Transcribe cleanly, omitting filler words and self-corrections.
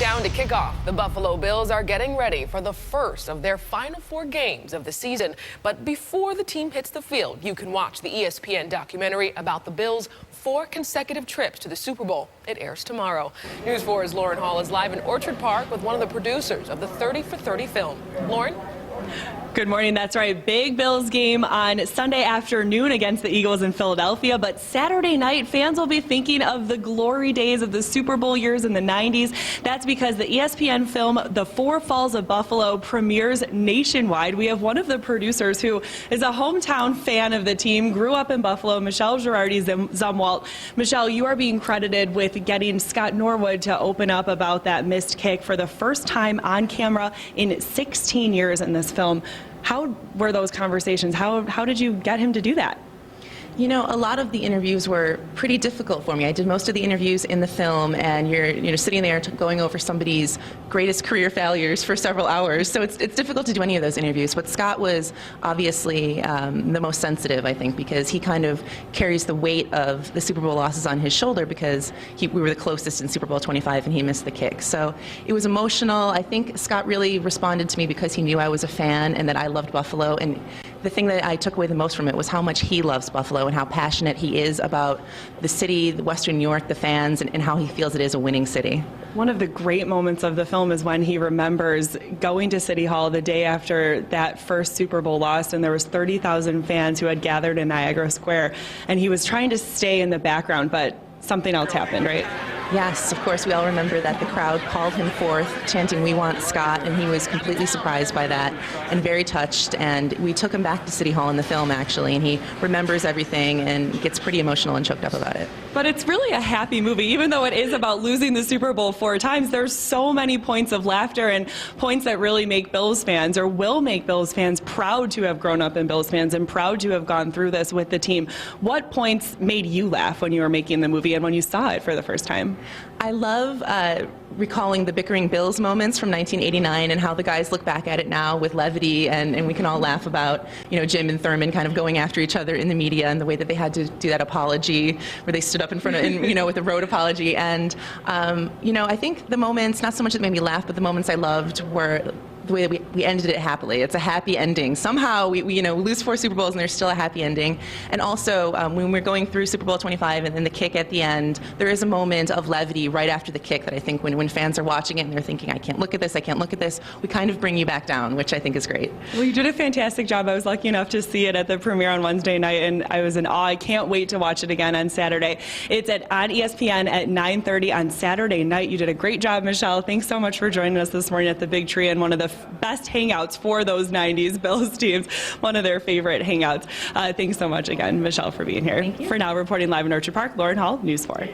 down to kick off. The Buffalo Bills are getting ready for the first of their final 4 games of the season. But before the team hits the field, you can watch the ESPN documentary about the Bills' 4 consecutive trips to the Super Bowl. It airs tomorrow. News 4's Lauren Hall is live in Orchard Park with one of the producers of the 30 for 30 film. Lauren? Good morning. That's right. Big Bills game on Sunday afternoon against the Eagles in Philadelphia. But Saturday night, fans will be thinking of the glory days of the Super Bowl years in the 90s. That's because the ESPN film, The Four Falls of Buffalo, premieres nationwide. We have one of the producers who is a hometown fan of the team, grew up in Buffalo, Michelle Girardi-Zumwalt. Michelle, you are being credited with getting Scott Norwood to open up about that missed kick for the first time on camera in 16 years in this film. How were those conversations? How did you get him to do that? You know, a lot of the interviews were pretty difficult for me. I did most of the interviews in the film, and you're sitting there going over somebody's greatest career failures for several hours. So it's difficult to do any of those interviews. But Scott was obviously the most sensitive, I think, because he kind of carries the weight of the Super Bowl losses on his shoulder because we were the closest in Super Bowl 25 and he missed the kick. So it was emotional. I think Scott really responded to me because he knew I was a fan and that I loved Buffalo. And the thing that I took away the most from it was how much he loves Buffalo and how passionate he is about the city, Western New York, the fans, and how he feels it is a winning city. One of the great moments of the film is when he remembers going to City Hall the day after that first Super Bowl loss, and there was 30,000 fans who had gathered in Niagara Square, and he was trying to stay in the background, but something else happened, right? Yes, of course, we all remember that the crowd called him forth, chanting, "We want Scott," and he was completely surprised by that and very touched. And we took him back to City Hall in the film, actually, and he remembers everything and gets pretty emotional and choked up about it. But it's really a happy movie. Even though it is about losing the Super Bowl 4 times, there's so many points of laughter and points that really make Bills fans, or will make Bills fans, proud to have grown up in Bills fans and proud to have gone through this with the team. What points made you laugh when you were making the movie and when you saw it for the first time? I love recalling the bickering Bills moments from 1989 and how the guys look back at it now with levity, and we can all laugh about, Jim and Thurman kind of going after each other in the media and the way that they had to do that apology where they stood up in front of, with a road apology. And, I think the moments, not so much that made me laugh, but the moments I loved were the way that we ended it happily. It's a happy ending. Somehow we lose 4 Super Bowls and there's still a happy ending. And also when we're going through Super Bowl 25 and then the kick at the end, there is a moment of levity right after the kick that I think when fans are watching it and they're thinking, I can't look at this, I can't look at this, we kind of bring you back down, which I think is great. Well, you did a fantastic job. I was lucky enough to see it at the premiere on Wednesday night, and I was in awe. I can't wait to watch it again on Saturday. It's on ESPN at 9:30 on Saturday night. You did a great job, Michelle. Thanks so much for joining us this morning at the Big Tree and one of the best hangouts for those 90s Bills teams, one of their favorite hangouts. Thanks so much again, Michelle, for being here. Thank you. For now, reporting live in Orchard Park, Lauren Hall, News 4.